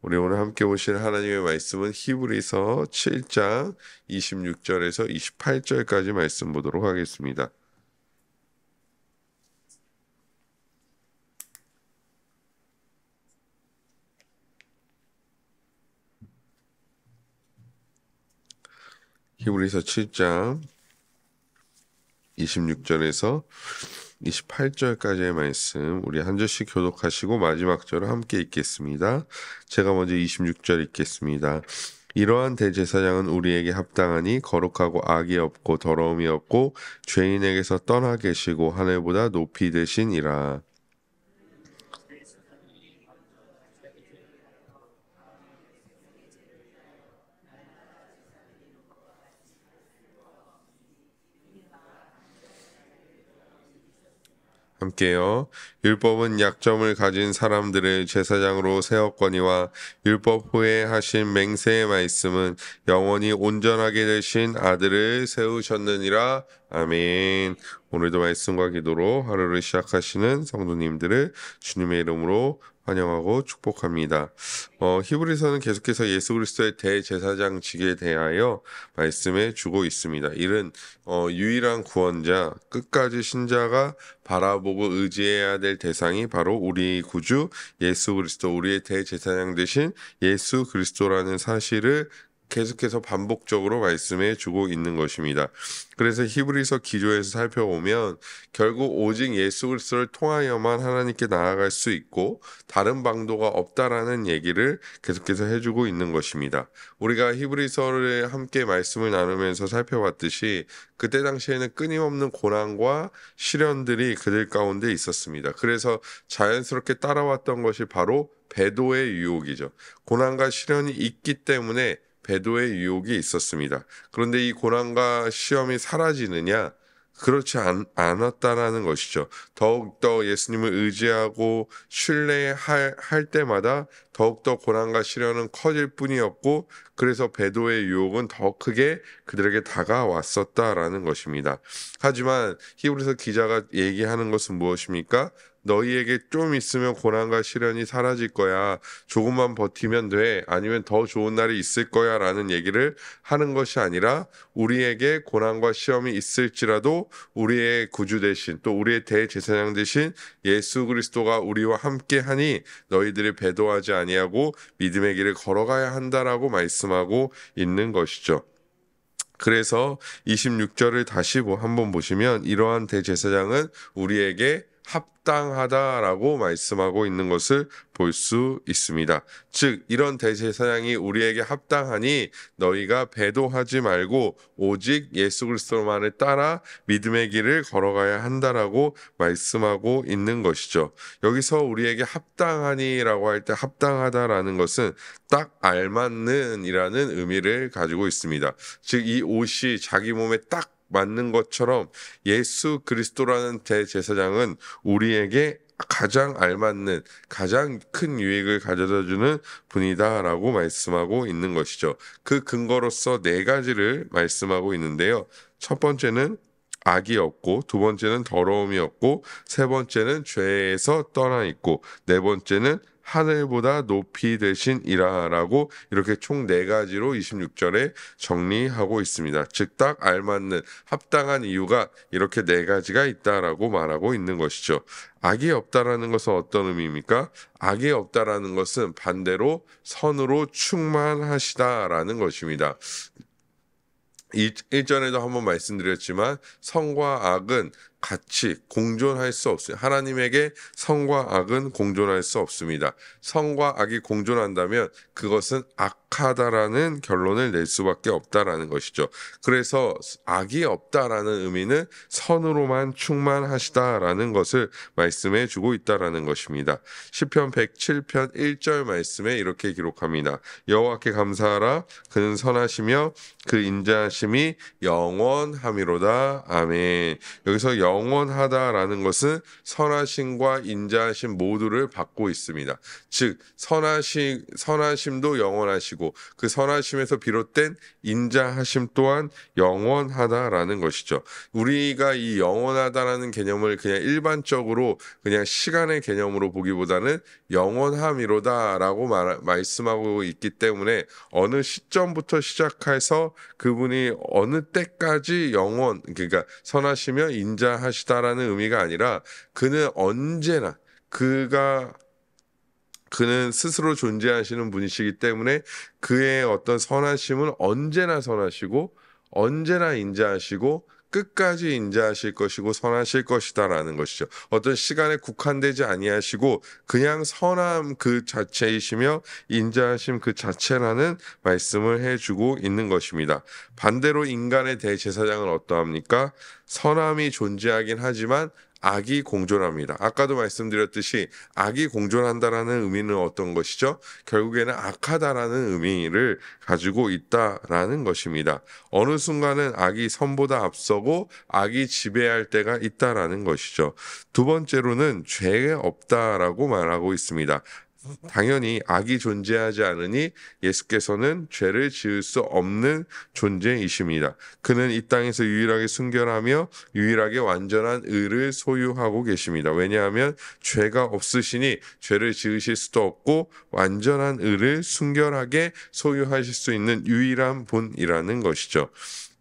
우리 오늘 함께 보실 하나님의 말씀은 히브리서 7장 26절에서 28절까지 말씀 보도록 하겠습니다. 히브리서 7장 26절에서 28절까지의 말씀 우리 한 절씩 교독하시고 마지막 절을 함께 읽겠습니다. 제가 먼저 26절 읽겠습니다. 이러한 대제사장은 우리에게 합당하니 거룩하고 악이 없고 더러움이 없고 죄인에게서 떠나 계시고 하늘보다 높이 되시니라. 함께요. 율법은 약점을 가진 사람들을 제사장으로 세웠거니와 율법 후에 하신 맹세의 말씀은 영원히 온전하게 되신 아들을 세우셨느니라. 아멘. 오늘도 말씀과 기도로 하루를 시작하시는 성도님들을 주님의 이름으로 환영하고 축복합니다. 히브리서는 계속해서 예수 그리스도의 대제사장직에 대하여 말씀해 주고 있습니다. 이는 유일한 구원자, 끝까지 신자가 바라보고 의지해야 될 대상이 바로 우리 구주 예수 그리스도, 우리의 대제사장 되신 예수 그리스도라는 사실을 계속해서 반복적으로 말씀해 주고 있는 것입니다. 그래서 히브리서 기조에서 살펴보면 결국 오직 예수 그리스도를 통하여만 하나님께 나아갈 수 있고 다른 방도가 없다라는 얘기를 계속해서 해주고 있는 것입니다. 우리가 히브리서를 함께 말씀을 나누면서 살펴봤듯이 그때 당시에는 끊임없는 고난과 시련들이 그들 가운데 있었습니다. 그래서 자연스럽게 따라왔던 것이 바로 배도의 유혹이죠. 고난과 시련이 있기 때문에 배도의 유혹이 있었습니다. 그런데 이 고난과 시험이 사라지느냐? 그렇지 않았다라는 것이죠. 더욱더 예수님을 의지하고 신뢰할 때마다 더욱더 고난과 시련은 커질 뿐이었고 그래서 배도의 유혹은 더 크게 그들에게 다가왔었다라는 것입니다. 하지만 히브리서 기자가 얘기하는 것은 무엇입니까? 너희에게 좀 있으면 고난과 시련이 사라질 거야. 조금만 버티면 돼. 아니면 더 좋은 날이 있을 거야. 라는 얘기를 하는 것이 아니라 우리에게 고난과 시험이 있을지라도 우리의 구주 대신 또 우리의 대제사장 대신 예수 그리스도가 우리와 함께 하니 너희들이 배도하지 아니하고 믿음의 길을 걸어가야 한다라고 말씀하고 있는 것이죠. 그래서 26절을 다시 한번 보시면 이러한 대제사장은 우리에게 합당하다라고 말씀하고 있는 것을 볼 수 있습니다. 즉 이런 대제사장이 우리에게 합당하니 너희가 배도하지 말고 오직 예수 그리스도만을 따라 믿음의 길을 걸어가야 한다라고 말씀하고 있는 것이죠. 여기서 우리에게 합당하니라고 할 때 합당하다라는 것은 딱 알맞는이라는 의미를 가지고 있습니다. 즉 이 옷이 자기 몸에 딱 맞는 것처럼 예수 그리스도라는 대제사장은 우리에게 가장 알맞는 가장 큰 유익을 가져다주는 분이다라고 말씀하고 있는 것이죠. 그 근거로서 네 가지를 말씀하고 있는데요. 첫 번째는 악이 없고 두 번째는 더러움이 없고 세 번째는 죄에서 떠나 있고 네 번째는 하늘보다 높이 되신 이라라고 이렇게 총 네 가지로 26절에 정리하고 있습니다. 즉 딱 알맞는 합당한 이유가 이렇게 네 가지가 있다라고 말하고 있는 것이죠. 악이 없다라는 것은 어떤 의미입니까? 악이 없다라는 것은 반대로 선으로 충만하시다라는 것입니다. 일전에도 한번 말씀드렸지만 선과 악은 같이 공존할 수 없어요. 하나님에게 선과 악은 공존할 수 없습니다. 선과 악이 공존한다면 그것은 악하다라는 결론을 낼 수밖에 없다라는 것이죠. 그래서 악이 없다라는 의미는 선으로만 충만하시다라는 것을 말씀해 주고 있다라는 것입니다. 시편 107편 1절 말씀에 이렇게 기록합니다. 여호와께 감사하라. 그는 선하시며 그 인자하심이 영원함이로다. 아멘. 여기서 영원하다라는 것은 선하심과 인자하심 모두를 받고 있습니다. 즉 선하심도 영원하시고 그 선하심에서 비롯된 인자하심 또한 영원하다라는 것이죠. 우리가 이 영원하다라는 개념을 그냥 일반적으로 그냥 시간의 개념으로 보기보다는 영원함이로다라고 말씀하고 있기 때문에 어느 시점부터 시작해서 그분이 어느 때까지 그러니까 선하시며 인자하시다라는 의미가 아니라 그는 언제나 그는 스스로 존재하시는 분이시기 때문에 그의 어떤 선하심은 언제나 선하시고 언제나 인자하시고 끝까지 인자하실 것이고 선하실 것이다라는 것이죠. 어떤 시간에 국한되지 아니하시고 그냥 선함 그 자체이시며 인자하심 그 자체라는 말씀을 해주고 있는 것입니다. 반대로 인간의 대제사장은 어떠합니까? 선함이 존재하긴 하지만 악이 공존합니다. 아까도 말씀드렸듯이 악이 공존한다라는 의미는 어떤 것이죠? 결국에는 악하다라는 의미를 가지고 있다라는 것입니다. 어느 순간은 악이 선보다 앞서고 악이 지배할 때가 있다라는 것이죠. 두 번째로는 죄 없다라고 말하고 있습니다. 당연히 악이 존재하지 않으니 예수께서는 죄를 지을 수 없는 존재이십니다. 그는 이 땅에서 유일하게 순결하며 유일하게 완전한 의를 소유하고 계십니다. 왜냐하면 죄가 없으시니 죄를 지으실 수도 없고 완전한 의를 순결하게 소유하실 수 있는 유일한 분이라는 것이죠.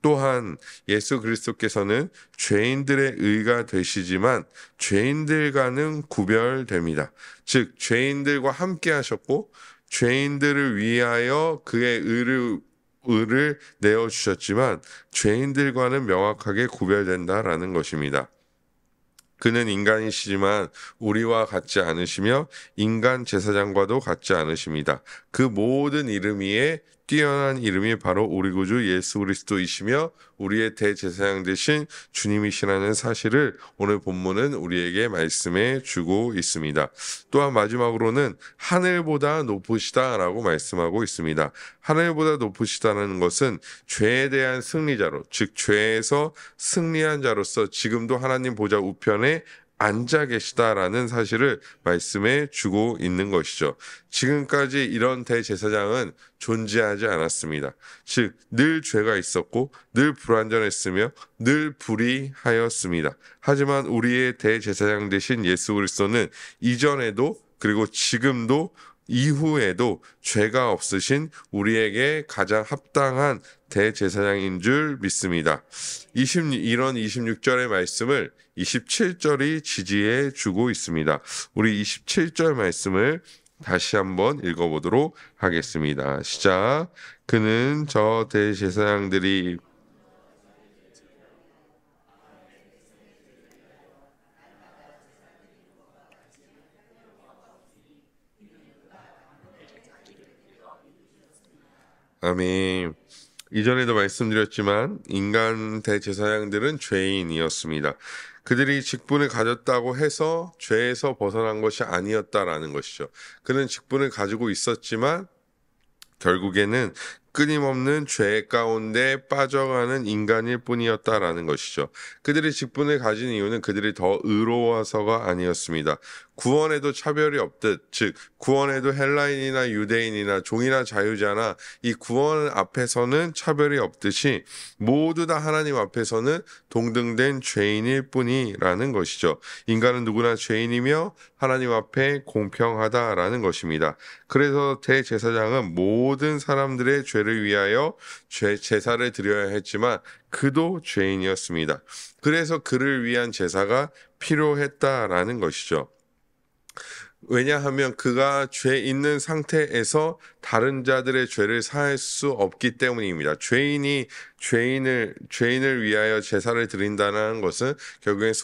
또한 예수 그리스도께서는 죄인들의 의가 되시지만 죄인들과는 구별됩니다. 즉 죄인들과 함께 하셨고 죄인들을 위하여 그의 의를 내어주셨지만 죄인들과는 명확하게 구별된다라는 것입니다. 그는 인간이시지만 우리와 같지 않으시며 인간 제사장과도 같지 않으십니다. 그 모든 이름 위에 뛰어난 이름이 바로 우리 구주 예수 그리스도이시며 우리의 대제사장 되신 주님이시라는 사실을 오늘 본문은 우리에게 말씀해 주고 있습니다. 또한 마지막으로는 하늘보다 높으시다라고 말씀하고 있습니다. 하늘보다 높으시다는 것은 죄에 대한 승리자로, 즉 죄에서 승리한 자로서 지금도 하나님 보좌 우편에 앉아 계시다라는 사실을 말씀해 주고 있는 것이죠. 지금까지 이런 대제사장은 존재하지 않았습니다. 즉 늘 죄가 있었고 늘 불완전했으며 늘 불의하였습니다. 하지만 우리의 대제사장 되신 예수 그리스도는 이전에도 그리고 지금도 이후에도 죄가 없으신 우리에게 가장 합당한 대제사장인 줄 믿습니다. 이런 26절의 말씀을 27절이 지지해 주고 있습니다. 우리 27절 말씀을 다시 한번 읽어보도록 하겠습니다. 시작. 그는 저 대제사장들이 아멘. 이전에도 말씀드렸지만 인간 대제사장들은 죄인이었습니다. 그들이 직분을 가졌다고 해서 죄에서 벗어난 것이 아니었다라는 것이죠. 그는 직분을 가지고 있었지만 결국에는 끊임없는 죄 가운데 빠져가는 인간일 뿐이었다라는 것이죠. 그들이 직분을 가진 이유는 그들이 더 의로워서가 아니었습니다. 구원에도 차별이 없듯, 즉 구원에도 헬라인이나 유대인이나 종이나 자유자나 이 구원 앞에서는 차별이 없듯이 모두 다 하나님 앞에서는 동등된 죄인일 뿐이라는 것이죠. 인간은 누구나 죄인이며 하나님 앞에 공평하다라는 것입니다. 그래서 대제사장은 모든 사람들의 죄를 위하여 제사를 드려야 했지만 그도 죄인이었습니다. 그래서 그를 위한 제사가 필요했다라는 것이죠. 왜냐하면 그가 죄 있는 상태에서 다른 자들의 죄를 사할 수 없기 때문입니다. 죄인이 죄인을 위하여 제사를 드린다는 것은 결국엔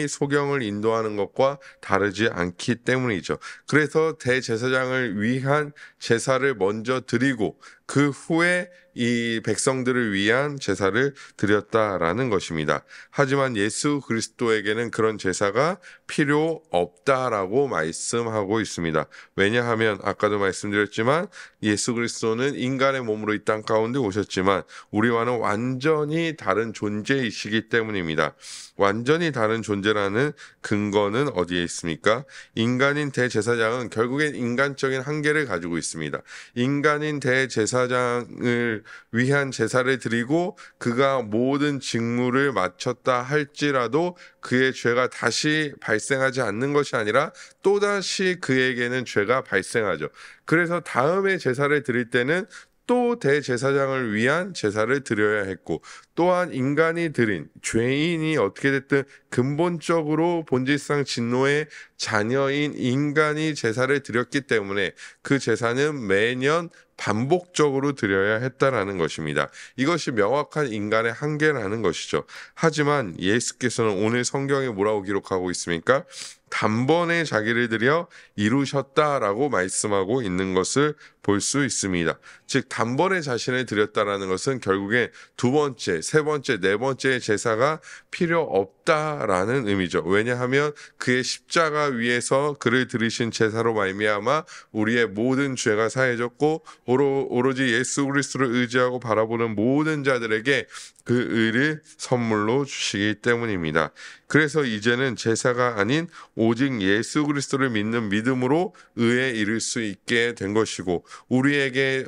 소경을 인도하는 것과 다르지 않기 때문이죠. 그래서 대제사장을 위한 제사를 먼저 드리고 그 후에 이 백성들을 위한 제사를 드렸다라는 것입니다. 하지만 예수 그리스도에게는 그런 제사가 필요 없다라고 말씀하고 있습니다. 왜냐하면 아까도 말씀드렸지만 예수 그리스도는 인간의 몸으로 이 땅 가운데 오셨지만 우리와는 완전히 다른 존재이시기 때문입니다. 완전히 다른 존재라는 근거는 어디에 있습니까? 인간인 대제사장은 결국엔 인간적인 한계를 가지고 있습니다. 인간인 대제사장을 위한 제사를 드리고 그가 모든 직무를 마쳤다 할지라도 그의 죄가 다시 발생하지 않는 것이 아니라 또다시 그에게는 죄가 발생하죠. 그래서 다음에 제사를 드릴 때는 또 대제사장을 위한 제사를 드려야 했고, 또한 인간이 드린 죄인이 어떻게 됐든 근본적으로 본질상 진노의 자녀인 인간이 제사를 드렸기 때문에 그 제사는 매년 반복적으로 드려야 했다라는 것입니다. 이것이 명확한 인간의 한계라는 것이죠. 하지만 예수께서는 오늘 성경에 뭐라고 기록하고 있습니까? 단번에 자기를 들여 이루셨다라고 말씀하고 있는 것을 볼 수 있습니다. 즉 단번에 자신을 드렸다라는 것은 결국에 두 번째, 세 번째, 네 번째 제사가 필요 없다라는 의미죠. 왜냐하면 그의 십자가 위에서 그를 들이신 제사로 말미암아 우리의 모든 죄가 사해졌고 오로지 예수 그리스도를 의지하고 바라보는 모든 자들에게 그 의를 선물로 주시기 때문입니다. 그래서 이제는 제사가 아닌 오직 예수 그리스도를 믿는 믿음으로 의에 이를 수 있게 된 것이고 우리에게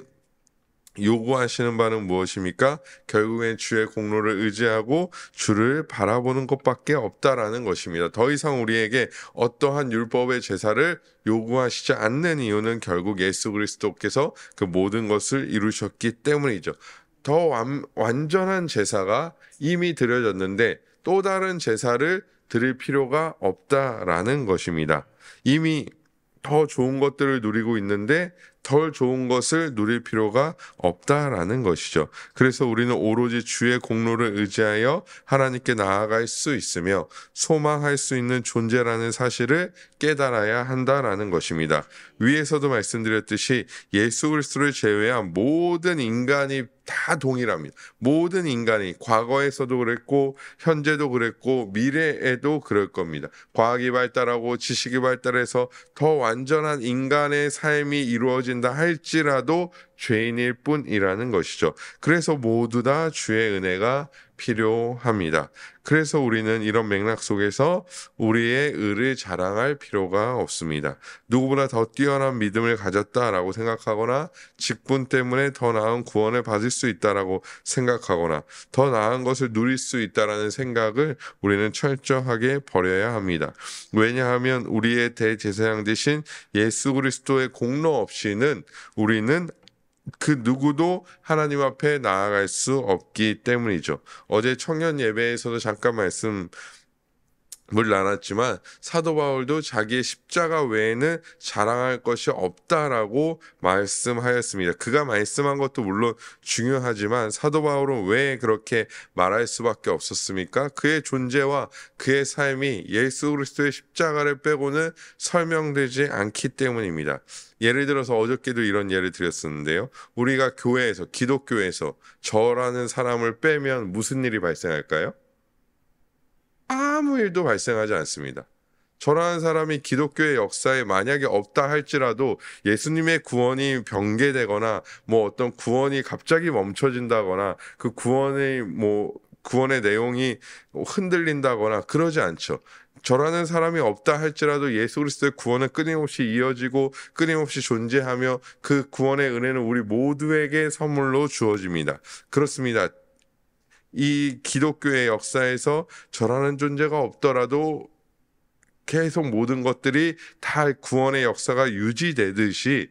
요구하시는 바는 무엇입니까? 결국엔 주의 공로를 의지하고 주를 바라보는 것밖에 없다라는 것입니다. 더 이상 우리에게 어떠한 율법의 제사를 요구하시지 않는 이유는 결국 예수 그리스도께서 그 모든 것을 이루셨기 때문이죠. 더 완전한 제사가 이미 드려졌는데 또 다른 제사를 드릴 필요가 없다라는 것입니다. 이미 더 좋은 것들을 누리고 있는데 덜 좋은 것을 누릴 필요가 없다라는 것이죠. 그래서 우리는 오로지 주의 공로를 의지하여 하나님께 나아갈 수 있으며 소망할 수 있는 존재라는 사실을 깨달아야 한다라는 것입니다. 위에서도 말씀드렸듯이 예수 그리스도를 제외한 모든 인간이 다 동일합니다. 모든 인간이 과거에서도 그랬고 현재도 그랬고 미래에도 그럴 겁니다. 과학이 발달하고 지식이 발달해서 더 완전한 인간의 삶이 이루어진다 할지라도 죄인일 뿐이라는 것이죠. 그래서 모두 다 주의 은혜가 필요합니다. 그래서 우리는 이런 맥락 속에서 우리의 의를 자랑할 필요가 없습니다. 누구보다 더 뛰어난 믿음을 가졌다라고 생각하거나 직분 때문에 더 나은 구원을 받을 수 있다라고 생각하거나 더 나은 것을 누릴 수 있다라는 생각을 우리는 철저하게 버려야 합니다. 왜냐하면 우리의 대제사장 되신 예수 그리스도의 공로 없이는 우리는 그 누구도 하나님 앞에 나아갈 수 없기 때문이죠. 어제 청년 예배에서도 잠깐 말씀을 나눴지만 사도 바울도 자기의 십자가 외에는 자랑할 것이 없다라고 말씀하였습니다. 그가 말씀한 것도 물론 중요하지만 사도 바울은 왜 그렇게 말할 수밖에 없었습니까? 그의 존재와 그의 삶이 예수 그리스도의 십자가를 빼고는 설명되지 않기 때문입니다. 예를 들어서 어저께도 이런 예를 드렸었는데요. 우리가 교회에서 기독교에서 저라는 사람을 빼면 무슨 일이 발생할까요? 아무 일도 발생하지 않습니다. 저라는 사람이 기독교의 역사에 만약에 없다 할지라도 예수님의 구원이 변개되거나 어떤 구원이 갑자기 멈춰진다거나 그 구원의 내용이 흔들린다거나 그러지 않죠. 저라는 사람이 없다 할지라도 예수 그리스도의 구원은 끊임없이 이어지고 끊임없이 존재하며 그 구원의 은혜는 우리 모두에게 선물로 주어집니다. 그렇습니다. 이 기독교의 역사에서 저라는 존재가 없더라도 계속 모든 것들이 다 구원의 역사가 유지되듯이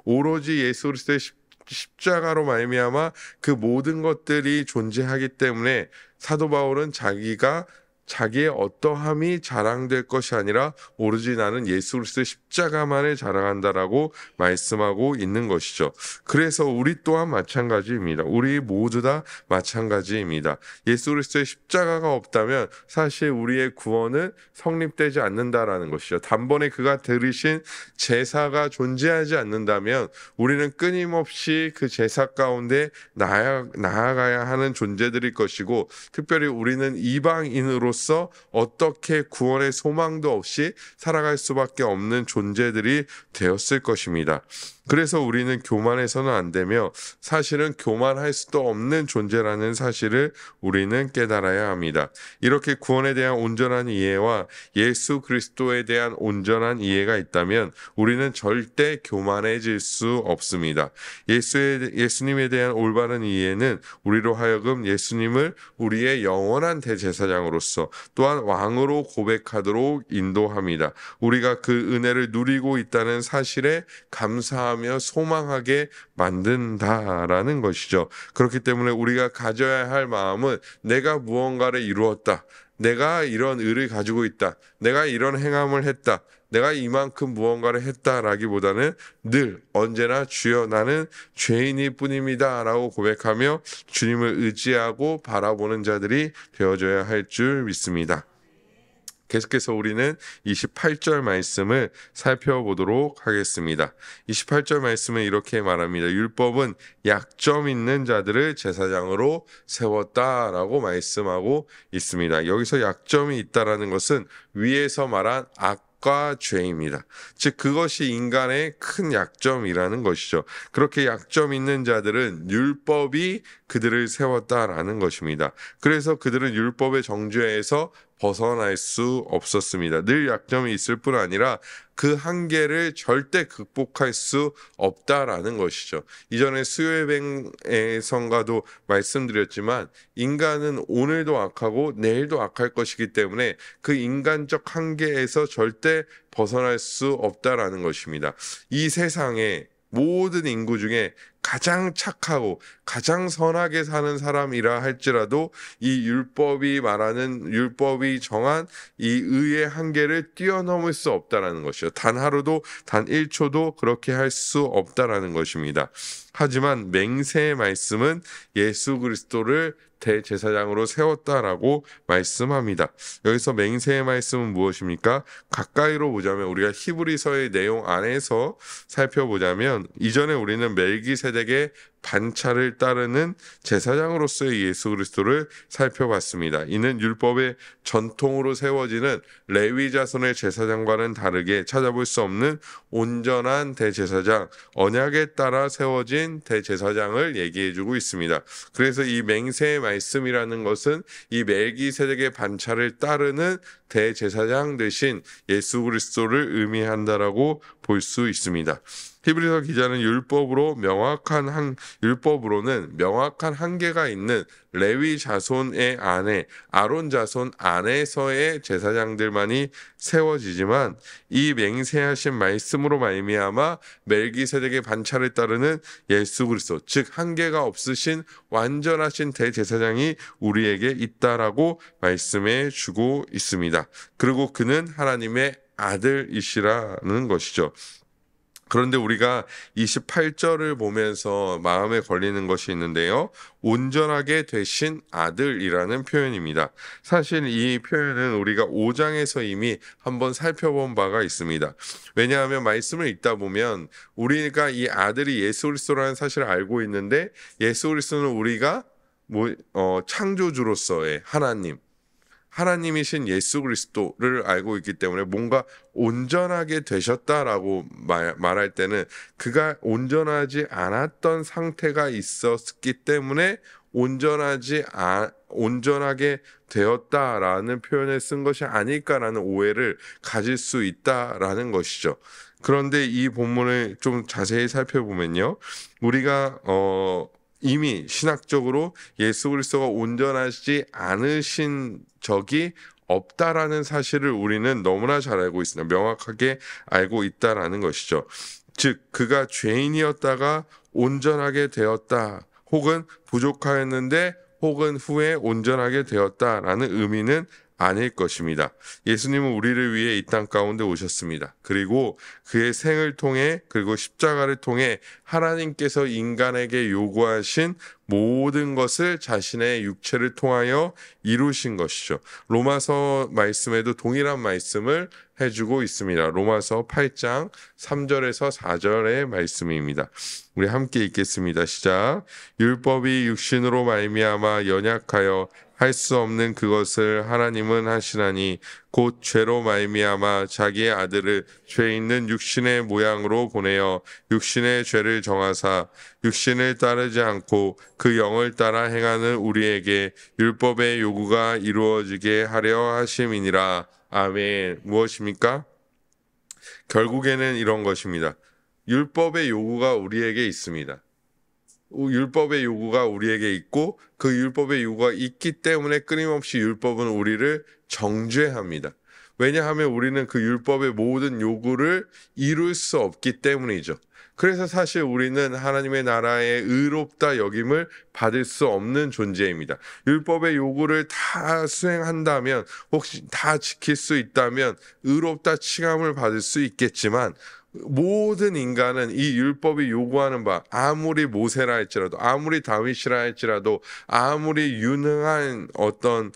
오로지 예수 그리스도의 십자가로 말미암아 그 모든 것들이 존재하기 때문에 사도 바울은 자기가 자기의 어떠함이 자랑될 것이 아니라 오로지 나는 예수 그리스도의 십자가만을 자랑한다라고 말씀하고 있는 것이죠. 그래서 우리 또한 마찬가지입니다. 우리 모두 다 마찬가지입니다. 예수 그리스도의 십자가가 없다면 사실 우리의 구원은 성립되지 않는다라는 것이죠. 단번에 그가 들으신 제사가 존재하지 않는다면 우리는 끊임없이 그 제사 가운데 나아가야 하는 존재들일 것이고, 특별히 우리는 이방인으로서 어떻게 구원의 소망도 없이 살아갈 수밖에 없는 존재들이 되었을 것입니다. 그래서 우리는 교만해서는 안 되며 사실은 교만할 수도 없는 존재라는 사실을 우리는 깨달아야 합니다. 이렇게 구원에 대한 온전한 이해와 예수 그리스도에 대한 온전한 이해가 있다면 우리는 절대 교만해질 수 없습니다. 예수님에 대한 올바른 이해는 우리로 하여금 예수님을 우리의 영원한 대제사장으로서 또한 왕으로 고백하도록 인도합니다. 우리가 그 은혜를 누리고 있다는 사실에 감사하며 소망하게 만든다라는 것이죠. 그렇기 때문에 우리가 가져야 할 마음은 내가 무언가를 이루었다, 내가 이런 의를 가지고 있다, 내가 이런 행함을 했다, 내가 이만큼 무언가를 했다라기보다는 늘 언제나 주여 나는 죄인일 뿐입니다 라고 고백하며 주님을 의지하고 바라보는 자들이 되어줘야 할 줄 믿습니다. 계속해서 우리는 28절 말씀을 살펴보도록 하겠습니다. 28절 말씀은 이렇게 말합니다. 율법은 약점 있는 자들을 제사장으로 세웠다라고 말씀하고 있습니다. 여기서 약점이 있다라는 것은 위에서 말한 과 죄입니다. 즉 그것이 인간의 큰 약점이라는 것이죠. 그렇게 약점 있는 자들은 율법이 그들을 세웠다라는 것입니다. 그래서 그들은 율법의 정죄에서 벗어날 수 없었습니다. 늘 약점이 있을 뿐 아니라 그 한계를 절대 극복할 수 없다라는 것이죠. 이전에 수요예배에선가도 말씀드렸지만 인간은 오늘도 악하고 내일도 악할 것이기 때문에 그 인간적 한계에서 절대 벗어날 수 없다라는 것입니다. 이 세상에 모든 인구 중에 가장 착하고 가장 선하게 사는 사람이라 할지라도 이 율법이 정한 이 의의 한계를 뛰어넘을 수 없다라는 것이죠. 단 하루도 단 1초도 그렇게 할 수 없다라는 것입니다. 하지만 맹세의 말씀은 예수 그리스도를 대제사장으로 세웠다라고 말씀합니다. 여기서 맹세의 말씀은 무엇입니까? 가까이로 보자면 우리가 히브리서의 내용 안에서 살펴보자면 이전에 우리는 멜기세덱의 반차를 따르는 제사장으로서의 예수 그리스도를 살펴봤습니다. 이는 율법의 전통으로 세워지는 레위 자손의 제사장과는 다르게 찾아볼 수 없는 온전한 대제사장, 언약에 따라 세워진 대제사장을 얘기해주고 있습니다. 그래서 이 맹세의 말씀이라는 것은 이 멜기세덱의 반차를 따르는 대제사장 대신 예수 그리스도를 의미한다라고 볼 수 있습니다. 히브리서 기자는 율법으로는 명확한 한계가 있는 레위 자손의 안에 아론 자손 안에서의 제사장들만이 세워지지만 이 맹세하신 말씀으로 말미암아 멜기세덱의 반차를 따르는 예수 그리스도, 즉 한계가 없으신 완전하신 대제사장이 우리에게 있다라고 말씀해 주고 있습니다. 그리고 그는 하나님의 아들이시라는 것이죠. 그런데 우리가 28절을 보면서 마음에 걸리는 것이 있는데요. 온전하게 되신 아들이라는 표현입니다. 사실 이 표현은 우리가 5장에서 이미 한번 살펴본 바가 있습니다. 왜냐하면 말씀을 읽다 보면 우리가 이 아들이 예수 그리스도라는 사실을 알고 있는데 예수 그리스도는 우리가 창조주로서의 하나님이신 예수 그리스도를 알고 있기 때문에 뭔가 온전하게 되셨다라고 말할 때는 그가 온전하지 않았던 상태가 있었기 때문에 온전하게 되었다라는 표현을 쓴 것이 아닐까라는 오해를 가질 수 있다라는 것이죠. 그런데 이 본문을 좀 자세히 살펴보면요. 우리가 이미 신학적으로 예수 그리스도가 온전하지 않으신 적이 없다라는 사실을 우리는 너무나 잘 알고 있습니다. 명확하게 알고 있다라는 것이죠. 즉 그가 죄인이었다가 온전하게 되었다, 혹은 부족하였는데 혹은 후에 온전하게 되었다라는 의미는 아닐 것입니다. 예수님은 우리를 위해 이 땅 가운데 오셨습니다. 그리고 그의 생을 통해 그리고 십자가를 통해 하나님께서 인간에게 요구하신 모든 것을 자신의 육체를 통하여 이루신 것이죠. 로마서 말씀에도 동일한 말씀을 해주고 있습니다. 로마서 8장 3절에서 4절의 말씀입니다. 우리 함께 읽겠습니다. 시작. 율법이 육신으로 말미암아 연약하여 할 수 없는 그것을 하나님은 하시나니 곧 죄로 말미암아 자기의 아들을 죄 있는 육신의 모양으로 보내어 육신의 죄를 정하사 육신을 따르지 않고 그 영을 따라 행하는 우리에게 율법의 요구가 이루어지게 하려 하심이니라. 아멘. 무엇입니까? 결국에는 이런 것입니다. 율법의 요구가 우리에게 있습니다. 율법의 요구가 우리에게 있고 그 율법의 요구가 있기 때문에 끊임없이 율법은 우리를 정죄합니다. 왜냐하면 우리는 그 율법의 모든 요구를 이룰 수 없기 때문이죠. 그래서 사실 우리는 하나님의 나라의 의롭다 여김을 받을 수 없는 존재입니다. 율법의 요구를 다 수행한다면, 혹시 다 지킬 수 있다면 의롭다 칭함을 받을 수 있겠지만 모든 인간은 이 율법이 요구하는 바, 아무리 모세라 할지라도, 아무리 다윗이라 할지라도, 아무리 유능한 어떤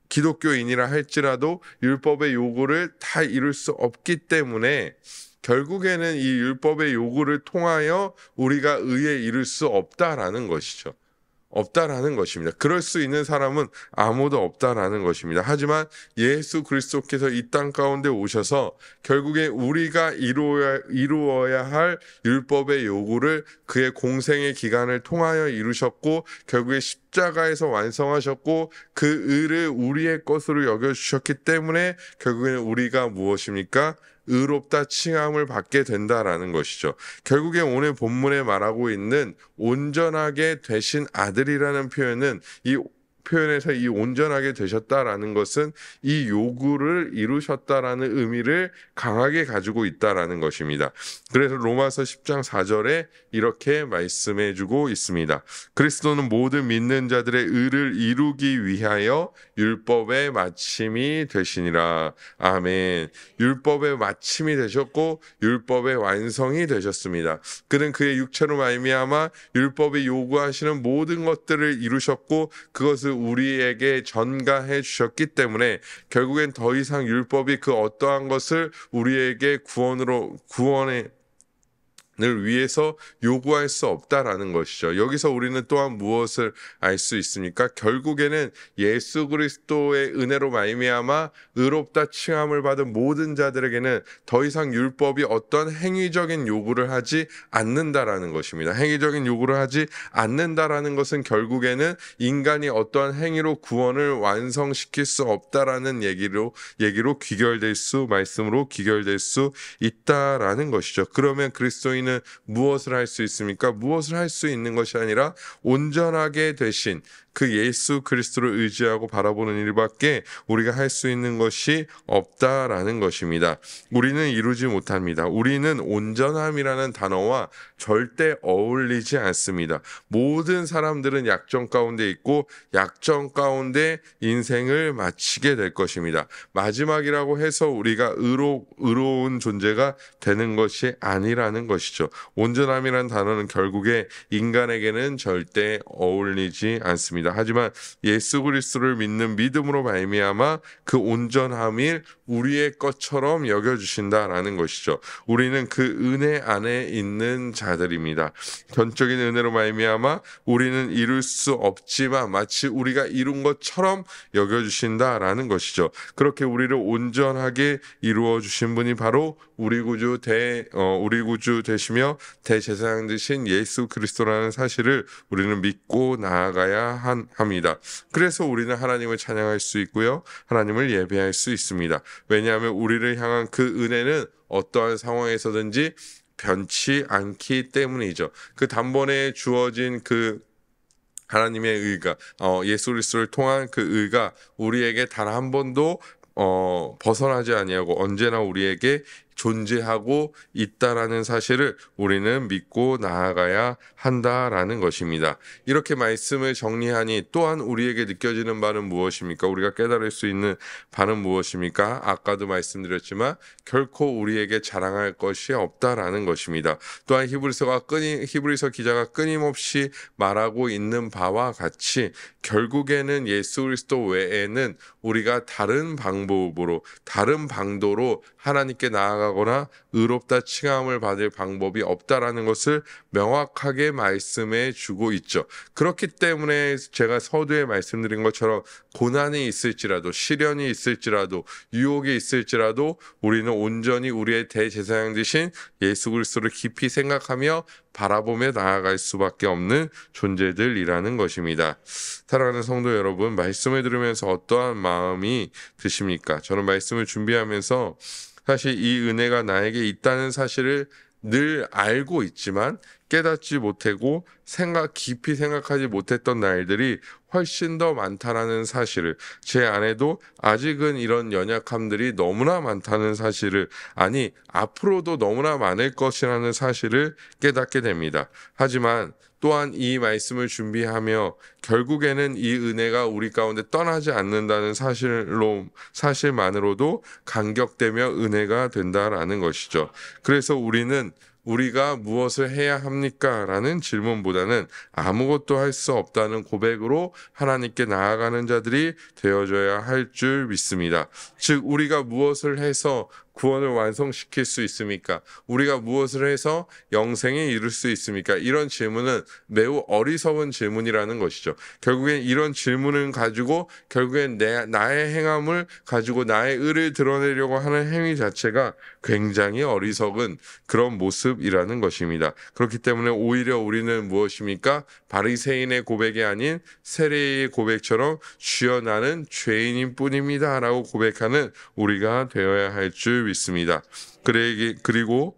기독교인이라 할지라도 율법의 요구를 다 이룰 수 없기 때문에 결국에는 이 율법의 요구를 통하여 우리가 의에 이를 수 없다라는 것이죠. 없다라는 것입니다. 그럴 수 있는 사람은 아무도 없다라는 것입니다. 하지만 예수 그리스도께서 이 땅 가운데 오셔서 결국에 우리가 이루어야 할 율법의 요구를 그의 공생의 기간을 통하여 이루셨고 결국에 십자가에서 완성하셨고 그 의를 우리의 것으로 여겨주셨기 때문에 결국에는 우리가 무엇입니까? 의롭다 칭함을 받게 된다라는 것이죠. 결국에 오늘 본문에 말하고 있는 온전하게 되신 아들이라는 표현은 이 표현에서 이 온전하게 되셨다라는 것은 이 요구를 이루셨다라는 의미를 강하게 가지고 있다라는 것입니다. 그래서 로마서 10장 4절에 이렇게 말씀해 주고 있습니다. 그리스도는 모든 믿는 자들의 의를 이루기 위하여 율법의 마침이 되시니라. 아멘. 율법의 마침이 되셨고 율법의 완성이 되셨습니다. 그는 그의 육체로 말미암아 율법이 요구하시는 모든 것들을 이루셨고 그것을 우리에게 전가해 주셨기 때문에 결국엔 더 이상 율법이 그 어떠한 것을 우리에게 구원을 위해서 요구할 수 없다라는 것이죠. 여기서 우리는 또한 무엇을 알 수 있습니까? 결국에는 예수 그리스도의 은혜로 말미암아 의롭다 칭함을 받은 모든 자들에게는 더 이상 율법이 어떤 행위적인 요구를 하지 않는다라는 것입니다. 행위적인 요구를 하지 않는다라는 것은 결국에는 인간이 어떠한 행위로 구원을 완성시킬 수 없다라는 얘기로 말씀으로 귀결될 수 있다라는 것이죠. 그러면 그리스도인 무엇을 할 수 있습니까? 무엇을 할 수 있는 것이 아니라 온전하게 되신 그 예수 그리스도를 의지하고 바라보는 일밖에 우리가 할 수 있는 것이 없다라는 것입니다. 우리는 이루지 못합니다. 우리는 온전함이라는 단어와 절대 어울리지 않습니다. 모든 사람들은 약점 가운데 있고 약점 가운데 인생을 마치게 될 것입니다. 마지막이라고 해서 우리가 의로운 존재가 되는 것이 아니라는 것이죠. 온전함이라는 단어는 결국에 인간에게는 절대 어울리지 않습니다. 하지만 예수 그리스도를 믿는 믿음으로 말미암아 그 온전함을 우리의 것처럼 여겨주신다라는 것이죠. 우리는 그 은혜 안에 있는 자들입니다. 전적인 은혜로 말미암아 우리는 이룰 수 없지만 마치 우리가 이룬 것처럼 여겨주신다라는 것이죠. 그렇게 우리를 온전하게 이루어 주신 분이 바로 우리 구주 되시며 대제사장 되신 예수 그리스도라는 사실을 우리는 믿고 나아가야 합니다. 그래서 우리는 하나님을 찬양할 수 있고요. 하나님을 예배할 수 있습니다. 왜냐하면 우리를 향한 그 은혜는 어떠한 상황에서든지 변치 않기 때문이죠. 그 단번에 주어진 그 하나님의 의가 예수 그리스도를 통한 그 의가 우리에게 단 한 번도 벗어나지 아니하고 언제나 우리에게 존재하고 있다라는 사실을 우리는 믿고 나아가야 한다라는 것입니다. 이렇게 말씀을 정리하니 또한 우리에게 느껴지는 바는 무엇입니까? 우리가 깨달을 수 있는 바는 무엇입니까? 아까도 말씀드렸지만 결코 우리에게 자랑할 것이 없다라는 것입니다. 또한 히브리서 기자가 끊임없이 말하고 있는 바와 같이 결국에는 예수 그리스도 외에는 우리가 다른 방법으로 다른 방도로 하나님께 나아가거나 의롭다 칭함을 받을 방법이 없다라는 것을 명확하게 말씀해 주고 있죠. 그렇기 때문에 제가 서두에 말씀드린 것처럼 고난이 있을지라도 시련이 있을지라도 유혹이 있을지라도 우리는 온전히 우리의 대제사장 되신 예수 그리스도를 깊이 생각하며 바라보며 나아갈 수밖에 없는 존재들이라는 것입니다. 사랑하는 성도 여러분, 말씀을 들으면서 어떠한 마음이 드십니까? 저는 말씀을 준비하면서 사실 이 은혜가 나에게 있다는 사실을 늘 알고 있지만 깨닫지 못하고 깊이 생각하지 못했던 날들이 훨씬 더 많다라는 사실을, 제 안에도 아직은 이런 연약함들이 너무나 많다는 사실을, 아니 앞으로도 너무나 많을 것이라는 사실을 깨닫게 됩니다. 하지만 또한 이 말씀을 준비하며 결국에는 이 은혜가 우리 가운데 떠나지 않는다는 사실만으로도 감격되며 은혜가 된다라는 것이죠. 그래서 우리가 무엇을 해야 합니까? 라는 질문보다는 아무것도 할 수 없다는 고백으로 하나님께 나아가는 자들이 되어줘야 할 줄 믿습니다. 즉, 우리가 무엇을 해서 구원을 완성시킬 수 있습니까? 우리가 무엇을 해서 영생에 이룰 수 있습니까? 이런 질문은 매우 어리석은 질문이라는 것이죠. 결국엔 이런 질문을 가지고 결국엔 나의 행함을 가지고 나의 의를 드러내려고 하는 행위 자체가 굉장히 어리석은 그런 모습이라는 것입니다. 그렇기 때문에 오히려 우리는 무엇입니까? 바리새인의 고백이 아닌 세리의 고백처럼 주여 나는 죄인인 뿐입니다 라고 고백하는 우리가 되어야 할 줄 믿습니다. 그리고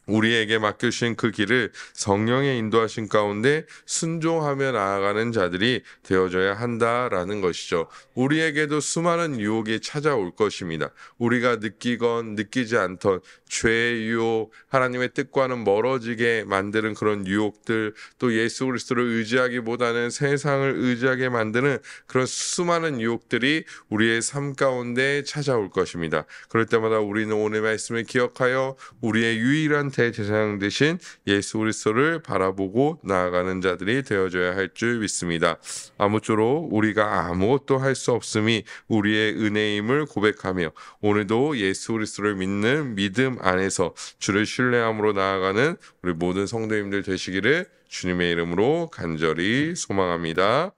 우리에게 맡겨주신 그 길을 성령의 인도하신 가운데 순종하며 나아가는 자들이 되어져야 한다라는 것이죠. 우리에게도 수많은 유혹이 찾아올 것입니다. 우리가 느끼건 느끼지 않던 죄의 유혹, 하나님의 뜻과는 멀어지게 만드는 그런 유혹들, 또 예수 그리스도를 의지하기보다는 세상을 의지하게 만드는 그런 수많은 유혹들이 우리의 삶 가운데 찾아올 것입니다. 그럴 때마다 우리는 오늘 말씀을 기억하여 우리의 유일한 대제사장 되신 예수 그리스도를 바라보고 나아가는 자들이 되어줘야 할 줄 믿습니다. 아무쪼록 우리가 아무것도 할 수 없음이 우리의 은혜임을 고백하며 오늘도 예수 그리스도를 믿는 믿음 안에서 주를 신뢰함으로 나아가는 우리 모든 성도님들 되시기를 주님의 이름으로 간절히 소망합니다.